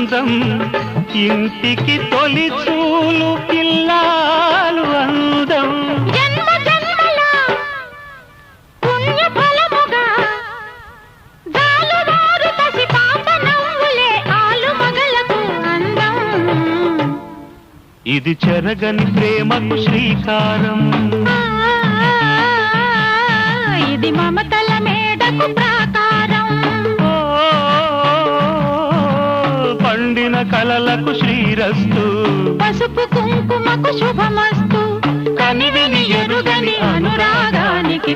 అందం ఇంటికి తొలి చూలు పిల్లాలు అందం జన్మ జన్మల పుణ్య ఫలముగా జాలువారు పసి పాప నవ్వులే ఆలు మగలకు అందం ఇది చెరగని ప్రేమకు శ్రీకారం ఇది మమతల మేడకు ప్రాకారం పండిన కలలకు శ్రీరస్తు పసుపు కుంకుమకు శుభమస్తు కనివిని ఎరుగని అనురాగానికి